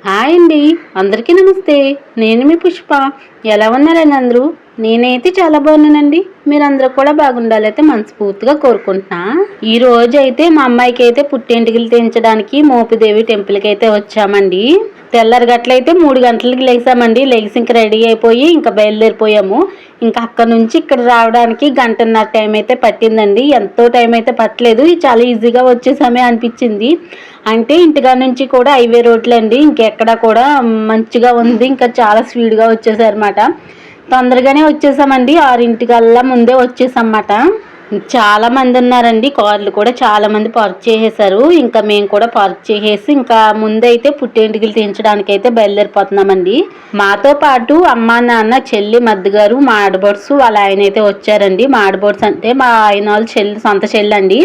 Hi అండి, అందరికీ నమస్తే. నేను మీ పుష్ప. ఎలా ఉన్నారండి అందరూ? నేనైతే చాలా బాగున్నానండి. మీరందరూ కూడా బాగుండాలైతే మనస్ఫూర్తిగా కోరుకుంటున్నా. ఈ రోజు అయితే మా అమ్మాయికి అయితే పుట్టెంటుకలు తెంచడానికి మోపిదేవి టెంపుల్కి అయితే వచ్చామండి. తెల్లరిగట్లయితే 3 గంటలకి లేసామండి. లేచి ఇంక రెడీ అయిపోయి ఇంకా బయలుదేరిపోయాము. ఇంకా అక్కడ నుంచి ఇక్కడ రావడానికి 1.5 టైం అయితే పట్టిందండి. ఎంతో టైం అయితే పట్టలేదు, చాలా ఈజీగా వచ్చేసామే అనిపించింది. అంటే ఇంటిగా నుంచి కూడా హైవే రోడ్లండి, ఇంకెక్కడ కూడా మంచిగా ఉంది. ఇంకా చాలా స్పీడ్గా వచ్చేసారన్నమాట. తొందరగానే వచ్చేసామండి, 6 ముందే వచ్చేసామన్నమాట. చాలా మంది ఉన్నారండి, కార్లు కూడా చాలా మంది పార్క్ చేసేసారు. ఇంకా మేము కూడా పార్క్ చేసేసి ఇంకా ముందైతే పుట్టెంటుకలు తీయించడానికి అయితే బయలుదేరిపోతున్నామండి. మాతో పాటు అమ్మ నాన్న చెల్లి మద్దగారు మా ఆడబడుసు వాళ్ళ ఆయన అయితే వచ్చారండి. మా ఆడబడుసు అంటే మా ఆయన వాళ్ళ చెల్లి, సొంత చెల్లి అండి.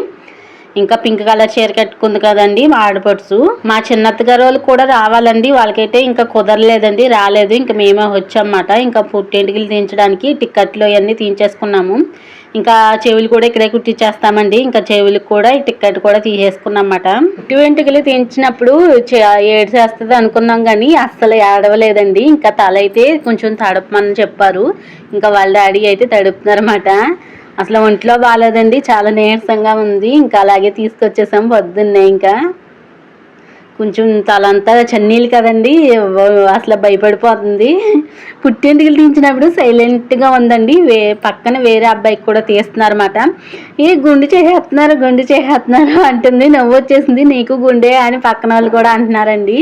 ఇంకా పింక్ కలర్ చీర కట్టుకుంది కదండి మా ఆడపడుచు. మా చిన్నత్తగారు వాళ్ళు కూడా రావాలండి, వాళ్ళకైతే ఇంకా కుదరలేదండి, రాలేదు. ఇంకా మేమే వచ్చామన్నమాట. ఇంకా పుట్టెంటుకలు తీయించడానికి టిక్కెట్లు అవన్నీ తీయించేసుకున్నాము. ఇంకా చెవులు కూడా ఇక్కడే కుట్టించేస్తామండి. ఇంకా చెవులకు కూడా ఈ టిక్కెట్ కూడా తీసేసుకున్నమాట. పుట్టి వెంట్రుకలు తీయించినప్పుడు ఏడ్చేస్తుంది అనుకున్నాం కానీ అస్సలు ఏడవలేదండి. ఇంకా తల అయితే కొంచెం తడపమని చెప్పారు. ఇంకా వాళ్ళ డాడీ అయితే తడుపుతున్నారన్నమాట. అసలు ఒంట్లో బాగాలేదండి, చాలా నీరసంగా ఉంది. ఇంకా అలాగే తీసుకొచ్చేసాం పొద్దున్నే. ఇంకా కొంచెం తలంతా చన్నీళ్ళు కదండి, అసలు భయపడిపోతుంది. పుట్టెంటుకలు తీయించినప్పుడు సైలెంట్గా ఉందండి. పక్కన వేరే అబ్బాయికి కూడా తీస్తున్నారన్నమాట. గుండు చేసేస్తున్నారు అంటుంది. నవ్వు వచ్చేసింది. నీకు గుండె అని పక్కన వాళ్ళు కూడా అంటున్నారండి.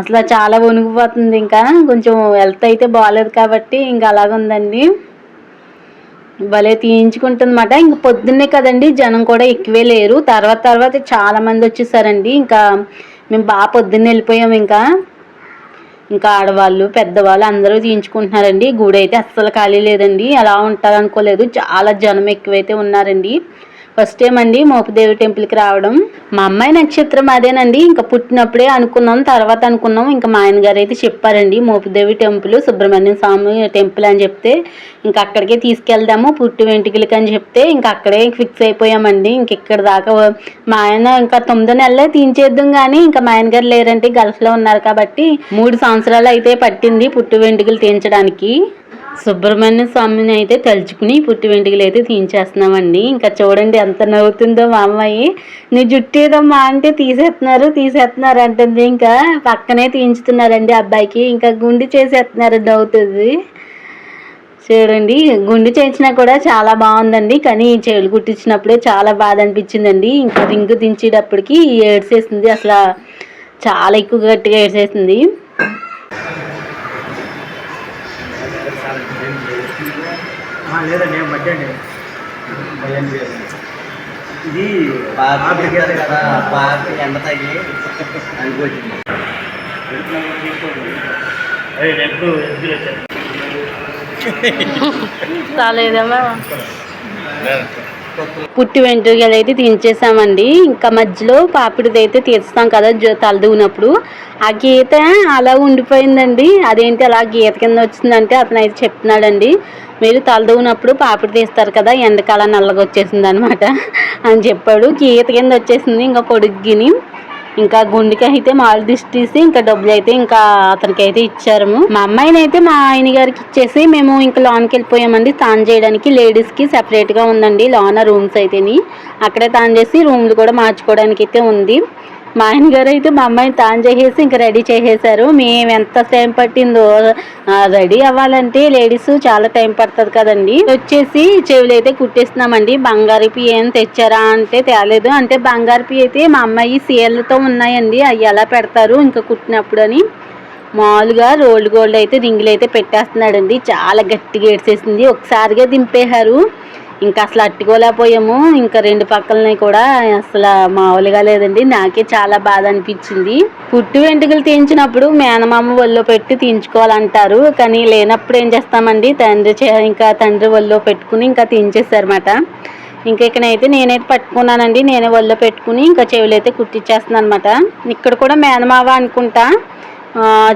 అసలు చాలా వణికిపోతుంది. ఇంకా కొంచెం హెల్త్ అయితే బాగాలేదు కాబట్టి ఇంకా అలాగుందండి. భలే తీయించుకుంటుందన్నమాట. ఇంక పొద్దున్నే కదండి, జనం కూడా ఎక్కువే లేరు. తర్వాత చాలా మంది వచ్చేసారండి. ఇంకా మేము బాగా పొద్దున్నే వెళ్ళిపోయాము. ఇంకా ఆడవాళ్ళు పెద్దవాళ్ళు అందరూ తీయించుకుంటున్నారండి. గుడి అయితే అస్సలు ఖాళీ లేదండి, అలా ఉంటారు అనుకోలేదు. చాలా జనం ఎక్కువైతే ఉన్నారండి. ఫస్ట్ టైం అండి మోపిదేవి టెంపుల్కి రావడం. మా అమ్మాయి నక్షత్రం అదేనండి. ఇంకా పుట్టినప్పుడే అనుకున్నాం, తర్వాత అనుకున్నాం. ఇంకా మా ఆయన గారు అయితే చెప్పారండి, మోపిదేవి టెంపుల్ సుబ్రహ్మణ్య స్వామి టెంపుల్ అని చెప్తే ఇంకా అక్కడికే తీసుకెళ్దాము పుట్టి వెంట్రుకలకి అని చెప్తే ఇంకా అక్కడే ఫిక్స్ అయిపోయామండి. ఇంక ఇక్కడ దాకా మా ఆయన ఇంకా 9 నెలలే తీయించేద్దాం కానీ ఇంకా మా ఆయన గారు లేరంటే గల్ఫ్లో ఉన్నారు కాబట్టి 3 సంవత్సరాలు అయితే పట్టింది పుట్టి వెంట్రుకలు తీయించడానికి. సుబ్రహ్మణ్య స్వామిని అయితే తలుచుకుని పుట్టి వెంట్రుకలు అయితే తీయించేస్తున్నామండి. ఇంకా చూడండి ఎంత నవ్వుతుందో మా అమ్మాయి. నీ జుట్టు ఏదమ్మా అంటే తీసేస్తున్నారు అంటుంది. ఇంకా పక్కనే తీయించుతున్నారండి అబ్బాయికి. ఇంకా గుండు చేసేస్తున్నారు, నవ్వుతుంది. చూడండి, గుండు చేయించినా కూడా చాలా బాగుందండి. కానీ చెవులు కుట్టించినప్పుడే చాలా బాధ అనిపించిందండి. ఇంకా రింగు దించేటప్పటికి ఏడ్చేసింది, అసలు చాలా ఎక్కువ గట్టిగా ఏడ్చేసింది. లేదండి మధ్యండి ఇది పాపి కదా, పాపి ఎండ తగ్గి అనుకోవచ్చు. చాలేదమ్మా. పుట్టి వెంట్రుకలు అయితే తీయించేసామండి. ఇంకా మధ్యలో పాపిడిది అయితే తీస్తాం కదా తలదూనప్పుడు, ఆ గీత అలా ఉండిపోయిందండి. అదేంటి అలా గీత కింద వచ్చిందంటే అతను అయితే చెప్తున్నాడండి, మీరు తలదూనప్పుడు పాపిడి తీస్తారు కదా, ఎండకాలం నల్లగా వచ్చేసింది అనమాట అని చెప్పాడు. గీత కింద వచ్చేసింది ఇంకా పొడుగ్గిని. ఇంకా గుండెకి అయితే మాలు దిష్టి తీసి ఇంకా డబ్బులు అయితే ఇంకా అతనికి అయితే ఇచ్చారు. మా అమ్మాయిని అయితే మా ఆయన గారికి ఇచ్చేసి మేము ఇంకా లోన్కి వెళ్ళిపోయామండి. తాను చేయడానికి లేడీస్కి సెపరేట్గా ఉందండి లోన రూమ్స్ అయితేని. అక్కడే తాను చేసి రూమ్లు కూడా మార్చుకోవడానికి అయితే ఉంది. మా ఆయన గారు అయితే మా అమ్మాయిని తాను చేసేసి ఇంకా రెడీ చేసేసారు. మేము ఎంత టైం పట్టిందో రెడీ అవ్వాలంటే, లేడీస్ చాలా టైం పడుతుంది కదండి. వచ్చేసి చెవులు అయితే కుట్టేస్తున్నామండి. బంగారుపి ఏం తెచ్చారా అంటే తేలేదు. అంటే బంగారుపి అయితే మా అమ్మాయి సీఎల్తో ఉన్నాయండి, అవి ఎలా పెడతారు ఇంకా కుట్టినప్పుడు అని మామూలుగా రోల్డ్ గోల్డ్ అయితే రింగులు అయితే పెట్టేస్తున్నాడండి. చాలా గట్టిగా ఏడ్చేసింది, ఒకసారిగా దింపేశారు. ఇంకా అసలు అట్టుకోలేకపోయాము. ఇంకా 2 పక్కలని కూడా అసలు మామూలుగా లేదండి. నాకే చాలా బాధ అనిపించింది. పుట్టి వెంట్రుకలు తీయించినప్పుడు మేనమామ ఒళ్ళో పెట్టి తీయించుకోవాలంటారు, కానీ లేనప్పుడు ఏం చేస్తామండి, తండ్రి ఒళ్ళో పెట్టుకుని ఇంకా తీయించేసారన్నమాట. ఇంకా ఇక్కడైతే నేనైతే పట్టుకున్నానండి, నేనే ఒళ్ళో పెట్టుకుని ఇంకా చెవులు అయితే కుట్టించేస్తున్నాను అనమాట. ఇక్కడ కూడా మేనమావ అనుకుంటా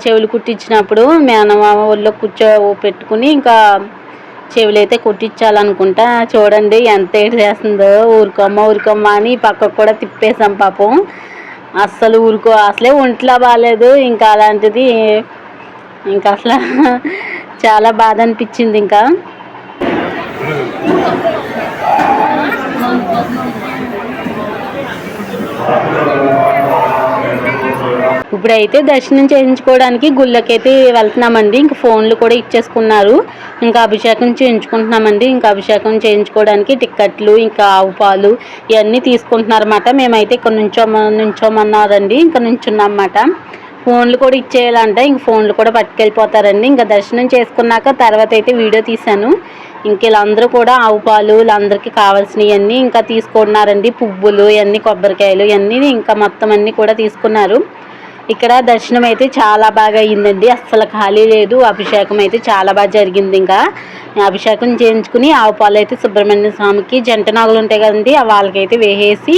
చెవులు కుట్టించినప్పుడు మేనమామ ఒళ్ళో పెట్టుకుని ఇంకా చెవులు అయితే కుట్టించాలనుకుంటా. చూడండి ఎంత ఏడు చేస్తుందో, ఊరుకోమ్మ అని పక్కకు కూడా తిప్పేసాం పాపం. అస్సలు ఊరుకో, అసలే ఒంట్లో బాగాలేదు. ఇంకా అలాంటిది ఇంకా అసలు చాలా బాధ అనిపించింది. ఇంకా ఇప్పుడైతే దర్శనం చేయించుకోవడానికి గుళ్ళకైతే వెళ్తున్నామండి. ఇంకా ఫోన్లు కూడా ఇచ్చేసుకున్నారు. ఇంకా అభిషేకం చేయించుకుంటున్నామండి. ఇంకా అభిషేకం చేయించుకోవడానికి టిక్కెట్లు, ఇంకా ఆవు పాలు ఇవన్నీ తీసుకుంటున్నారన్నమాట. మేమైతే ఇక్కడ నుంచోమన్నారండి. ఇంకా నుంచున్నామన్నమాట. ఫోన్లు కూడా ఇచ్చేయాలంట. ఇంక ఫోన్లు కూడా పట్టుకెళ్ళిపోతారండి. ఇంకా దర్శనం చేసుకున్నాక తర్వాత అయితే వీడియో తీశాను. ఇంక వీళ్ళందరూ కూడా ఆవు పాలు వీళ్ళందరికీ కావాల్సినవన్నీ ఇంకా తీసుకున్నారండి. పువ్వులు ఇవన్నీ, కొబ్బరికాయలు ఇవన్నీ ఇంకా మొత్తం అన్నీ కూడా తీసుకున్నారు. ఇక్కడ దర్శనం అయితే చాలా బాగా అయ్యిందండి. అస్సలు ఖాళీ లేదు. అభిషేకం అయితే చాలా బాగా జరిగింది. ఇంకా అభిషేకం చేయించుకుని ఆవు పాలు అయితే సుబ్రహ్మణ్య స్వామికి జంట నాగులు ఉంటాయి కదండి, వాళ్ళకైతే వేసేసి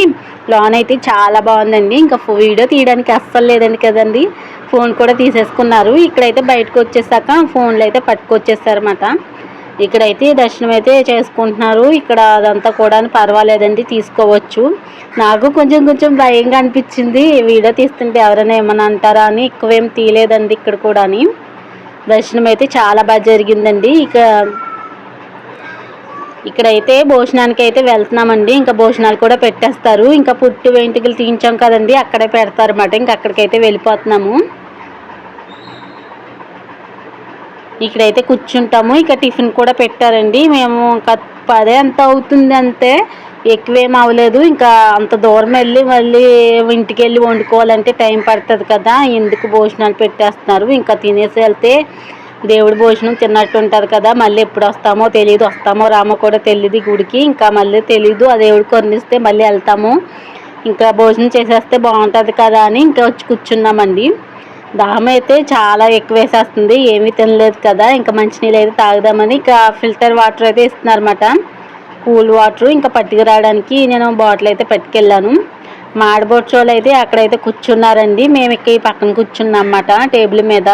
లోన్ అయితే చాలా బాగుందండి. ఇంకా వీడియో తీయడానికి అస్సలు లేదండి కదండి, ఫోన్ కూడా తీసేసుకున్నారు. ఇక్కడైతే బయటకు వచ్చేసాక ఫోన్లు అయితే పట్టుకొచ్చేసారన్నమాట. ఇక్కడైతే దర్శనం అయితే చేసుకుంటున్నారు. ఇక్కడ అదంతా కూడా పర్వాలేదండి, తీసుకోవచ్చు. నాకు కొంచెం భయంగా అనిపించింది వీడియో తీస్తుంటే ఎవరైనా ఏమన్నా అంటారా అని ఎక్కువేం తీయలేదండి. ఇక్కడ కూడా దర్శనం అయితే చాలా బాగా జరిగిందండి. ఇక్కడైతే భోజనానికి అయితే వెళ్తున్నామండి. ఇంకా భోజనాలు కూడా పెట్టేస్తారు. ఇంకా పుట్టు వెంట్రుకలు తీయించాం కదండి, అక్కడే పెడతారన్నమాట. ఇంకా అక్కడికైతే వెళ్ళిపోతున్నాము. ఇక్కడైతే కూర్చుంటాము. ఇక టిఫిన్ కూడా పెట్టారండి. మేము ఇంకా 10 ఎంత అవుతుంది అంతే, ఎక్కువేం అవ్వలేదు. ఇంకా అంత దూరం వెళ్ళి మళ్ళీ ఇంటికి వెళ్ళి వండుకోవాలంటే టైం పడుతుంది కదా, ఎందుకు భోజనాలు పెట్టేస్తున్నారు. ఇంకా తినేసి వెళ్తే దేవుడి భోజనం తిన్నట్టు ఉంటుంది కదా. మళ్ళీ ఎప్పుడు వస్తామో తెలియదు, వస్తామో రామో కూడా తెలియదు గుడికి. ఇంకా మళ్ళీ తెలీదు, ఆ దేవుడు కొనిస్తే మళ్ళీ వెళ్తాము. ఇంకా భోజనం చేసేస్తే బాగుంటుంది కదా అని ఇంకా వచ్చి కూర్చున్నామండి. దాహం అయితే చాలా ఎక్కువ వేసేస్తుంది, ఏమీ తినలేదు కదా. ఇంకా మంచినీళ్ళు అయితే తాగుదామని ఇంకా ఫిల్టర్ వాటర్ అయితే ఇస్తున్నారన్నమాట, కూల్ వాటర్. ఇంకా పట్టుకురావడానికి నేను బాటిల్ అయితే పట్టుకెళ్ళాను. మాడబొచ్చోళ్ళు అయితే అక్కడైతే కూర్చున్నారండి. మేము ఇక్కడ ఈ పక్కన కూర్చున్నాం అన్నమాట, టేబుల్ మీద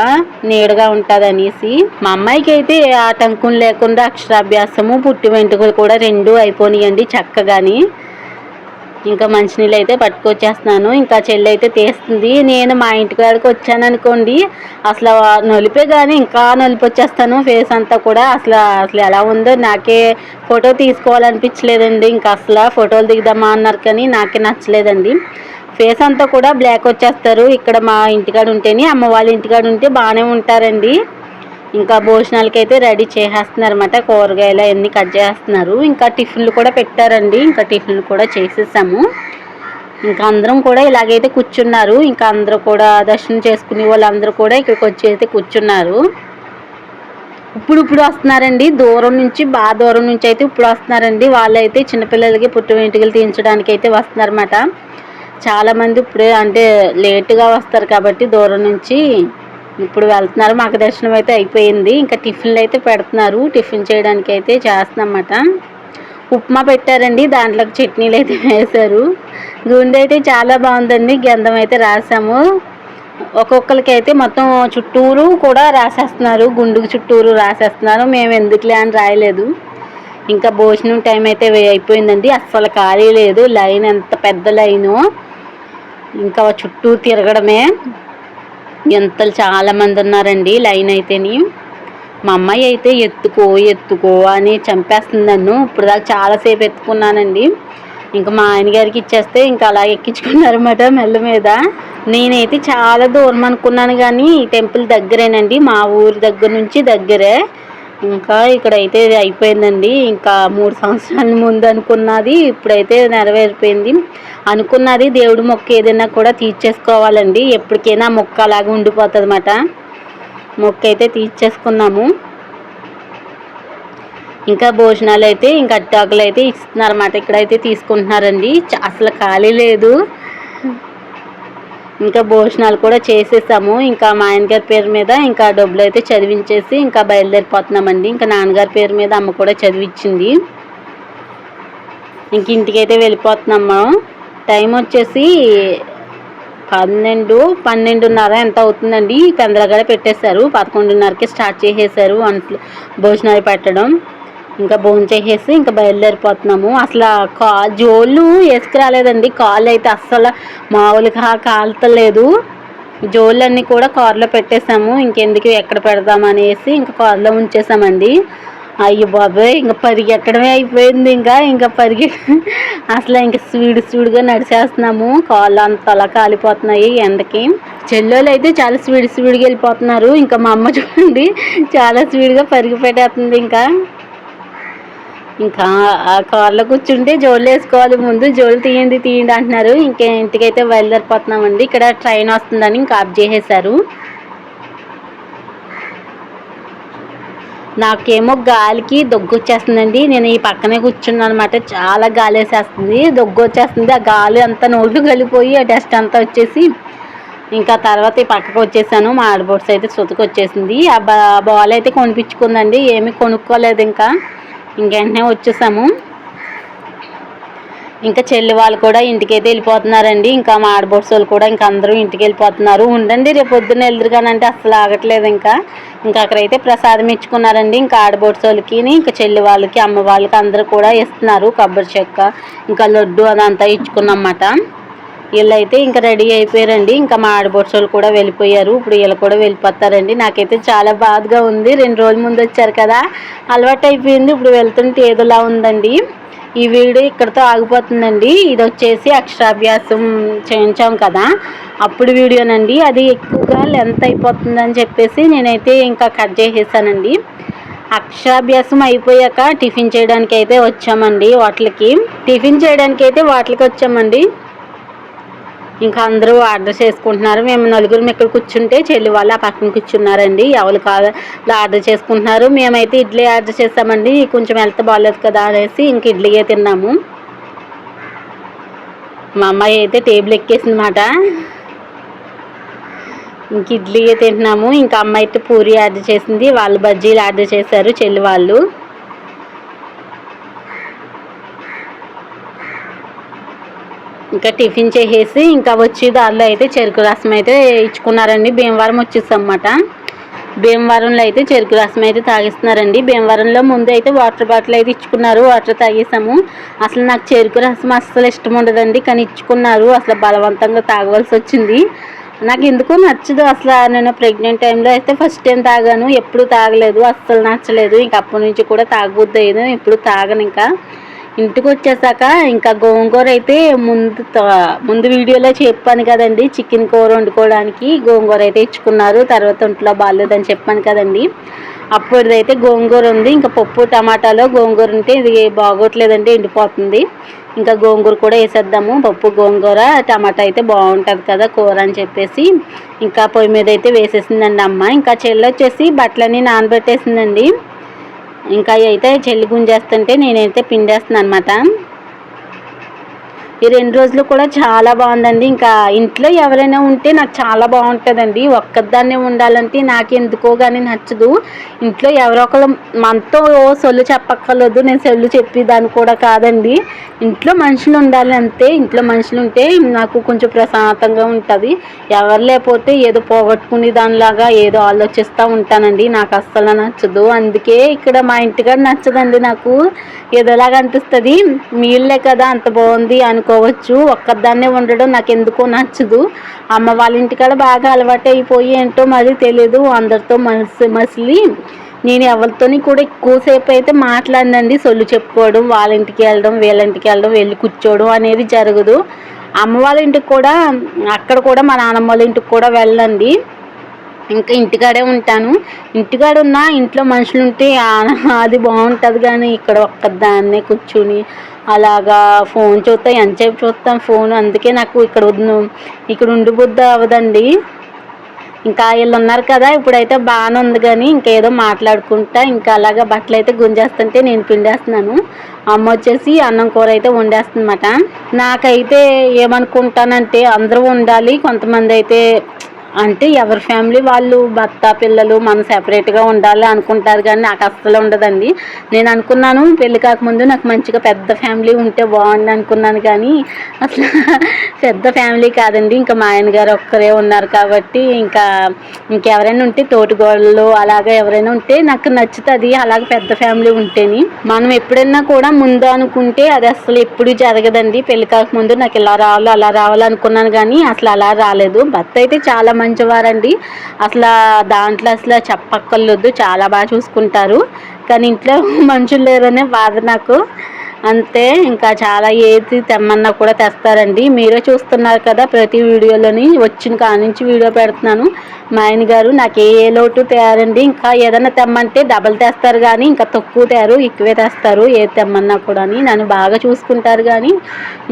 నీడగా ఉంటుంది అనేసి. మా అమ్మాయికి అయితే ఆటంకం లేకుండా అక్షరాభ్యాసము, పుట్టి వెంట్రుకలు కూడా 2 అయిపోయినాయండి చక్కగాని. ఇంకా మంచినీళ్ళు అయితే పట్టుకొచ్చేస్తున్నాను. ఇంకా చెల్లి అయితే తీస్తుంది. నేను మా ఇంటికాడికి వచ్చాను అనుకోండి, అసలు నొలిపే కానీ ఇంకా నొలిపి వచ్చేస్తాను ఫేస్ అంతా కూడా. అసలు ఎలా ఉందో నాకే ఫోటో తీసుకోవాలనిపించలేదండి. ఇంకా అసలు ఫోటోలు దిగుదామా అన్నారు కానీ నాకే నచ్చలేదండి. ఫేస్ అంతా కూడా బ్లాక్ వచ్చేస్తారు. ఇక్కడ మా ఇంటికాడ ఉంటేనే, అమ్మ వాళ్ళ ఇంటికాడ ఉంటే బాగానే ఉంటారండి. ఇంకా భోజనాలకి అయితే రెడీ చేసేస్తున్నారు అన్నమాట, కూరగాయలు అవన్నీ కట్ చేస్తున్నారు. ఇంకా టిఫిన్లు కూడా పెట్టారండి. ఇంకా టిఫిన్లు కూడా చేసేసాము. ఇంకా అందరం కూడా ఇలాగైతే కూర్చున్నారు. ఇంకా అందరూ కూడా దర్శనం చేసుకునే వాళ్ళందరూ కూడా ఇక్కడికి వచ్చి అయితే కూర్చున్నారు. ఇప్పుడు వస్తున్నారండి, దూరం నుంచి, బాగా దూరం నుంచి అయితే ఇప్పుడు వస్తున్నారండి. వాళ్ళైతే చిన్నపిల్లలకి పుట్టు వెంట్రుకలు తీయించడానికి అయితే వస్తున్నారన్నమాట. చాలామంది ఇప్పుడే అంటే లేటుగా వస్తారు కాబట్టి దూరం నుంచి ఇప్పుడు వెళ్తున్నారు. మాకు దర్శనం అయితే అయిపోయింది. ఇంకా టిఫిన్లు అయితే పెడుతున్నారు. టిఫిన్ చేయడానికి అయితే చేస్తున్నామన్నమాట. ఉప్మా పెట్టారండి, దాంట్లోకి చట్నీలు అయితే వేశారు. గుండె అయితే చాలా బాగుందండి. గంధం అయితే రాసాము. ఒక్కొక్కరికి అయితే మొత్తం చుట్టూరు కూడా రాసేస్తున్నారు, గుండుకు చుట్టూరు రాసేస్తున్నారు. మేము ఎందుకులే అని రాయలేదు. ఇంకా భోజనం టైం అయితే అయిపోయిందండి. అస్సలు ఖాళీ లేదు. లైన్ ఎంత పెద్ద లైను, ఇంకా చుట్టూ తిరగడమే. ఎంతలు చాలామంది ఉన్నారండి లైన్ అయితేని. మా అమ్మాయి అయితే ఎత్తుకో అని చంపేస్తుంది నన్ను. ఇప్పుడు దాకా చాలాసేపు ఎత్తుకున్నానండి. ఇంకా మా ఆయన గారికి ఇచ్చేస్తే ఇంకా అలా ఎక్కించుకున్నారన్నమాట మెల్ల మీద. నేనైతే చాలా దూరం అనుకున్నాను కానీ ఈ టెంపుల్ దగ్గరేనండి, మా ఊరి దగ్గర నుంచి దగ్గరే. ఇంకా ఇక్కడైతే అయిపోయిందండి. ఇంకా 3 సంవత్సరాల ముందు అనుకున్నది ఇప్పుడైతే నెరవేరిపోయింది. అనుకున్నది దేవుడి మొక్క ఏదైనా కూడా తీర్చేసుకోవాలండి, ఎప్పటికైనా మొక్క అలాగే ఉండిపోతుంది అన్నమాట. మొక్క అయితే తీర్చేసుకున్నాము. ఇంకా భోజనాలు అయితే ఇంకా అట్టాకులు అయితే ఇస్తున్నారన్నమాట, ఇక్కడైతే తీసుకుంటున్నారండి. అసలు ఖాళీ లేదు. ఇంకా భోజనాలు కూడా చేసేసాము. ఇంకా మా ఆయనగారి పేరు మీద ఇంకా డబ్బులు అయితే చదివించేసి ఇంకా బయలుదేరిపోతున్నామండి. ఇంకా నాన్నగారి పేరు మీద అమ్మ కూడా చదివించింది. ఇంక ఇంటికైతే వెళ్ళిపోతున్నాము. టైం వచ్చేసి 12:30 ఎంత అవుతుందండి. పెందలగడ పెట్టేశారు, 11:30కి స్టార్ట్ చేసేసారు భోజనాలు పెట్టడం. ఇంకా భోంచేసేసి ఇంకా బయలుదేరిపోతున్నాము. అసలు జోళ్ళు వేసుకురాలేదండి. కాళ్ళు అయితే అస్సలు మామూలుగా కాలుతలేదు. జోళ్ళన్నీ కూడా కారులో పెట్టేసాము. ఇంకెందుకు ఎక్కడ పెడదామనేసి ఇంకా కారులో ఉంచేసామండి. అయ్యో బాబాయ్, ఇంకా పరిగెట్టడమే అయిపోయింది. ఇంకా అసలు ఇంకా స్పీడ్గా నడిచేస్తున్నాము. కాళ్ళు అంతలా కాలిపోతున్నాయి ఎండకి. చెల్లెలు అయితే చాలా స్పీడ్గా వెళ్ళిపోతున్నారు. ఇంకా మా అమ్మ చూడండి చాలా స్పీడ్గా పరిగి పెట్టేస్తుంది. ఇంకా ఆ కార్లో కూర్చుంటే జోళ్ళు వేసుకోవాలి, ముందు జోళ్ళు తీయండి అంటున్నారు. ఇంటికైతే బయలుదేరిపోతున్నామండి. ఇక్కడ ట్రైన్ వస్తుందని ఇంకా ఆఫ్ చేసేసారు. నాకేమో గాలికి దగ్గు వచ్చేస్తుందండి. నేను ఈ పక్కనే కూర్చున్నాను అనమాట. చాలా గాలి వేసేస్తుంది, దగ్గు వచ్చేస్తుంది. ఆ గాలి అంతా నోళ్ళు కలిపోయి ఆ డస్ట్ అంతా వచ్చేసి ఇంకా తర్వాత ఈ పక్కకు వచ్చేసాను. మా ఆడబోట్స్ అయితే సుతకు వచ్చేసింది. ఆ బాల్ అయితే కొనిపించుకుందండి, ఏమీ కొనుక్కోలేదు. ఇంకెంటనే వచ్చేసాము. ఇంకా చెల్లి వాళ్ళు కూడా ఇంటికైతే వెళ్ళిపోతున్నారండి. ఇంకా మా ఆడబోట్స్ వాళ్ళు కూడా ఇంకా అందరూ ఇంటికి వెళ్ళిపోతున్నారు. ఉండండి రేపు పొద్దున్న వెళ్దురుగానంటే అసలు ఆగట్లేదు. ఇంకా అక్కడైతే ప్రసాదం ఇచ్చుకున్నారండి. ఇంకా ఆడబోట్స్ వాళ్ళకి, ఇంకా చెల్లి వాళ్ళకి, అమ్మ వాళ్ళకి అందరూ కూడా ఇస్తున్నారు. కొబ్బరి చెక్క, ఇంకా లడ్డు అదంతా ఇచ్చుకున్నమాట. వీళ్ళైతే ఇంకా రెడీ అయిపోయారండి. ఇంకా మా ఆడబోట్స్ వాళ్ళు కూడా వెళ్ళిపోయారు. ఇప్పుడు వీళ్ళు కూడా వెళ్ళిపోతారండి. నాకైతే చాలా బాధగా ఉంది. 2 రోజుల ముందు వచ్చారు కదా, అలవాటు అయిపోయింది. ఇప్పుడు వెళ్తుంటే ఏదోలా ఉందండి. ఈ వీడియో ఇక్కడితో ఆగిపోతుందండి. ఇది వచ్చేసి అక్షరాభ్యాసం చేయించాం కదా అప్పుడు వీడియోనండి. అది ఎక్కువగా లెంత్ అయిపోతుందని చెప్పేసి నేనైతే ఇంకా కట్ చేసేసానండి. అక్షరాభ్యాసం అయిపోయాక టిఫిన్ చేయడానికి అయితే వచ్చామండి. వాటికి వచ్చామండి. ఇంకా అందరూ ఆర్డర్ చేసుకుంటున్నారు. మేము నలుగురు ఇక్కడ కూర్చుంటే చెల్లి వాళ్ళు ఆ పక్కన కూర్చున్నారండి. ఎవరు కాదు ఆర్డర్ చేసుకుంటున్నారు. మేమైతే ఇడ్లీ ఆర్డర్ చేసామండి. కొంచెం హెల్త్ బాగాలేదు కదా అనేసి ఇంక ఇడ్లీయే తిన్నాము. మా అమ్మాయి అయితే టేబుల్ ఎక్కేసిందన్నమాట. ఇంక ఇడ్లీయే తింటున్నాము. ఇంకా అమ్మాయి అయితే పూరి ఆర్డర్ చేసింది. వాళ్ళు బజ్జీలు ఆర్డర్ చేశారు చెల్లి వాళ్ళు. ఇంకా టిఫిన్ చేసేసి ఇంకా వచ్చి దారిలో అయితే చెరుకు రసం అయితే ఇచ్చుకున్నారండి. భీమవరం వచ్చేసామన్నమాట. భీమవరంలో అయితే చెరుకు రసం అయితే తాగిస్తున్నారండి. భీమవరంలో ముందు అయితే వాటర్ బాటిల్ అయితే ఇచ్చుకున్నారు. వాటర్ తాగేసాము. అసలు నాకు చెరుకు రసం అస్సలు ఇష్టం ఉండదండి, కానీ ఇచ్చుకున్నారు. అసలు బలవంతంగా తాగవలసి వచ్చింది. నాకు ఎందుకో నచ్చదు. అసలు నేను ప్రెగ్నెంట్ టైంలో అయితే ఫస్ట్ టైం తాగాను, ఎప్పుడు తాగలేదు, అస్సలు నచ్చలేదు. ఇంకా అప్పటి నుంచి కూడా తాగబుద్ది అయ్యేది, ఎప్పుడు తాగను. ఇంకా ఇంటికి వచ్చేసాక ఇంకా గోంగూర అయితే ముందు వీడియోలో చెప్పాను కదండి, చికెన్ కూర వండుకోవడానికి గోంగూర అయితే ఇచ్చుకున్నారు. తర్వాత ఒంట్లో బాగాలేదని చెప్పాను కదండి, అప్పుడైతే గోంగూర ఉంది. ఇంకా పప్పు టమాటాలో గోంగూర ఉంటే ఇది బాగోట్లేదండి, ఎండిపోతుంది. ఇంకా గోంగూర కూడా వేసేద్దాము. పప్పు గోంగూర టమాటా అయితే బాగుంటుంది కదా కూర అని చెప్పేసి ఇంకా పొయ్యి మీద అయితే వేసేసిందండి అమ్మ. ఇంకా చెల్లి వచ్చేసి బట్టలన్నీ నానబెట్టేసిందండి. ఇంకా అయితే చెల్లి గుంజేస్తుంటే నేనైతే పిండేస్తున్నాను అనమాట. ఈ 2 రోజులు కూడా చాలా బాగుందండి. ఇంకా ఇంట్లో ఎవరైనా ఉంటే నాకు చాలా బాగుంటుందండి. ఒక్కదాన్నే ఉండాలంటే నాకు ఎందుకో కానీ నచ్చదు. ఇంట్లో ఎవరో ఒకరు మనతో సొల్లు చెప్పక్కర్లేదు, నేను సొల్లు చెప్పేదాన్ని కూడా కాదండి. ఇంట్లో మనుషులు ఉండాలి అంతే. ఇంట్లో మనుషులు ఉంటే నాకు కొంచెం ప్రశాంతంగా ఉంటుంది. ఎవరు లేకపోతే ఏదో పోగొట్టుకునే దానిలాగా ఏదో ఆలోచిస్తూ ఉంటానండి. నాకు అస్సలు నచ్చదు. అందుకే ఇక్కడ మా ఇంటికాడ నచ్చదండి. నాకు ఏదోలాగా అనిపిస్తుంది. మీ ఇల్లే కదా అంత బాగుంది అనుకోవచ్చు, ఒక్కదాన్నే ఉండడం నాకు ఎందుకో నచ్చదు. అమ్మ వాళ్ళ ఇంటికాడ బాగా అలవాటు అయిపోయి ఏంటో మరి తెలియదు, అందరితో మసిలి నేను ఎవరితోని కూడా ఎక్కువసేపు అయితే మాట్లాడినండి. సొల్లు చెప్పుకోవడం, వాళ్ళ ఇంటికి వెళ్ళడం, వీళ్ళ ఇంటికి వెళ్ళడం, వెళ్ళి కూర్చోవడం అనేది జరగదు. అమ్మ వాళ్ళ ఇంటికి కూడా, అక్కడ కూడా మా నాన్నమ్మ వాళ్ళ ఇంటికి కూడా వెళ్ళండి. ఇంకా ఇంటికాడే ఉంటాను. ఇంటికాడ ఉన్న ఇంట్లో మనుషులు ఉంటే అది బాగుంటుంది. కానీ ఇక్కడ ఒక్కదాన్నే కూర్చుని అలాగా ఫోన్ చూస్తా, ఎంతసేపు చూస్తాం ఫోన్. అందుకే నాకు ఇక్కడ ఉండిబుద్ధి అవ్వదండి. ఇంకా వీళ్ళు ఉన్నారు కదా, ఇప్పుడైతే బాగానే ఉంది. కానీ ఇంకేదో మాట్లాడుకుంటా ఇంకా అలాగా బట్టలు అయితే గుంజేస్తుంటే నేను పిండేస్తున్నాను. అమ్మ వచ్చేసి అన్నం కూర అయితే వండేస్తుందన్నమాట. నాకైతే ఏమనుకుంటానంటే అందరూ ఉండాలి, కొంతమంది అయితే అంటే ఎవరి ఫ్యామిలీ వాళ్ళు భర్త పిల్లలు మనం సెపరేట్గా ఉండాలి అనుకుంటారు, కానీ నాకు అస్సలు ఉండదండి. నేను అనుకున్నాను పెళ్ళి కాకముందు నాకు మంచిగా పెద్ద ఫ్యామిలీ ఉంటే బాగుంది అనుకున్నాను, కానీ అసలు పెద్ద ఫ్యామిలీ కాదండి. ఇంకా మా ఆయన గారు ఒక్కరే ఉన్నారు కాబట్టి ఇంకెవరైనా ఉంటే తోటిగోళ్ళు అలాగే ఎవరైనా ఉంటే నాకు నచ్చుతుంది. అలాగే పెద్ద ఫ్యామిలీ ఉంటేని మనం ఎప్పుడైనా కూడా ముందు అనుకుంటే అది అసలు ఎప్పుడు జరగదండి. పెళ్ళి కాకముందు నాకు ఇలా రావాలి అలా రావాలనుకున్నాను, కానీ అసలు అలా రాలేదు. భర్త అయితే చాలా మంచివారండి, దాంట్లో అసలు చెప్పక్కర్లేదు, చాలా బాగా చూసుకుంటారు. కానీ ఇంట్లో మనుషులు లేరనే బాధ నాకు అంతే. ఇంకా చాలా ఏది తెమ్మన్నా కూడా తెస్తారండి. మీరే చూస్తున్నారు కదా ప్రతి వీడియోలోని వచ్చిన కానించి వీడియో పెడుతున్నాను. మా ఆయన గారు నాకు ఏ లోటు తేరండి, ఇంకా ఏదైనా తెమ్మంటే డబల్ తెస్తారు, కానీ ఇంకా తక్కువ తేరు, ఎక్కువే తెస్తారు ఏది తెమ్మన్నా కూడా. నన్ను బాగా చూసుకుంటారు, కానీ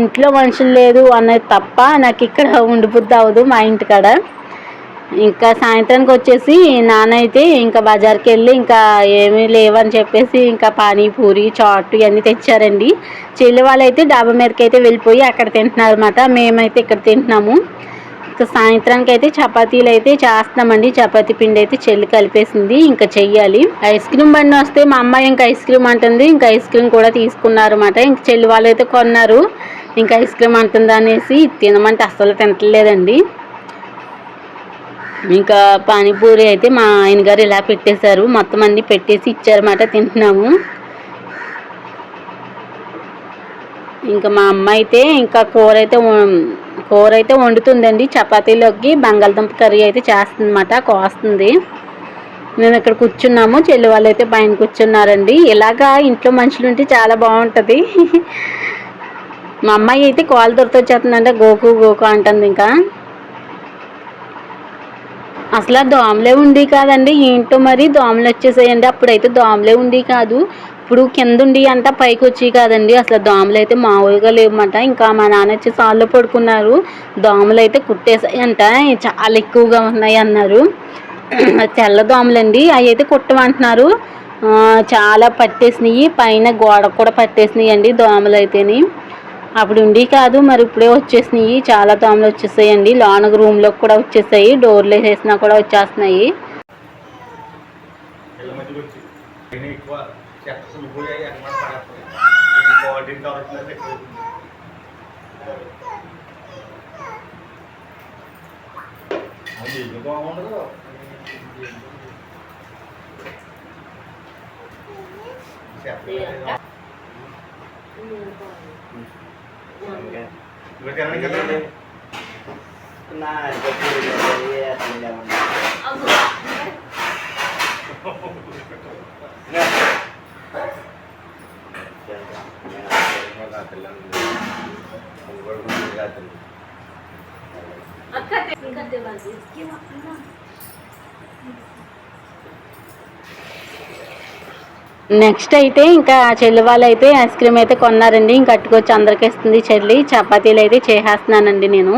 ఇంట్లో మనుషులు లేదు అనేది తప్ప నాకు ఇక్కడ ఉండిపోద్ది అవ్వదు మా ఇంటికాడ. ఇంకా సాయంత్రానికి వచ్చేసి నాన్న అయితే ఇంకా బజార్కి వెళ్ళి ఇంకా ఏమీ లేవని చెప్పేసి ఇంకా పానీపూరి చాట్ ఇవన్నీ తెచ్చారండి. చెల్లి వాళ్ళైతే డాబా మీదకి అయితే వెళ్ళిపోయి అక్కడ తింటున్నారు అనమాట. మేమైతే ఇక్కడ తింటున్నాము. ఇంకా సాయంత్రానికి అయితే చపాతీలు అయితే చేస్తున్నామండి. చపాతీ పిండి అయితే చెల్లి కలిపేసింది, ఇంకా చెయ్యాలి. ఐస్ క్రీమ్ బండి వస్తే మా అమ్మాయి ఇంకా ఐస్ క్రీమ్ అంటుంది, ఇంకా ఐస్ క్రీమ్ కూడా తీసుకున్నారు అనమాట. ఇంక చెల్లి వాళ్ళు అయితే కొన్నారు, ఇంకా ఐస్ క్రీమ్ అంటుంది అనేసి తినమంటే అస్సలు తింటలేదండి. ఇంకా పానీపూరి అయితే మా ఆయన గారు ఇలా పెట్టేశారు, మొత్తం అన్ని పెట్టేసి ఇచ్చారన్నమాట. తింటున్నాము. ఇంకా మా అమ్మ అయితే ఇంకా కూర అయితే వండుతుందండి. చపాతీలోకి బంగాళదుంప కర్రీ అయితే చేస్తుంది అన్నమాట, కోస్తుంది. మేము ఇక్కడ కూర్చున్నాము, చెల్లి వాళ్ళు అయితే పైన కూర్చున్నారండి. ఇలాగా ఇంట్లో మనుషులు ఉంటే చాలా బాగుంటుంది. మా అమ్మాయి అయితే కాలు దొరకొచ్చేస్తుందంటే గోకు గోకు అంటుంది. ఇంకా అసలు దోమలే ఉండి కాదండి, ఏంటో మరి దోమలు వచ్చేసాయండి. అప్పుడైతే దోమలే ఉండి కాదు, ఇప్పుడు కింద ఉండి అంట పైకి వచ్చి కాదండి. అసలు దోమలు అయితే మామూలుగా లేవన్నమాట. ఇంకా మా నాన్న వచ్చి సాల్లో పడుకున్నారు, దోమలు అయితే కుట్టేసాయంట, చాలా ఎక్కువగా ఉన్నాయి అన్నారు. తెల్ల దోమలండి, అవి అయితే కుట్టమంటున్నారు. చాలా పట్టేసినాయి, పైన గోడ కూడా పట్టేసినాయి అండి దోమలు అయితేని. అప్పుడు ఉండి కాదు మరి ఇప్పుడే వచ్చేసినాయి, చాలా దోమలు వచ్చేసాయండి. లోన రూమ్లోకి కూడా వచ్చేసాయి, డోర్లు వేసేసినా కూడా వచ్చేస్తున్నాయి. నెక్స్ట్ అయితే ఇంకా చెల్లి వాళ్ళు అయితే ఐస్ క్రీమ్ అయితే కొన్నారండి. ఇంకా అట్టుకొచ్చి అందరికి ఇస్తుంది చెల్లి. చపాతీలు అయితే చేసేస్తున్నానండి నేను.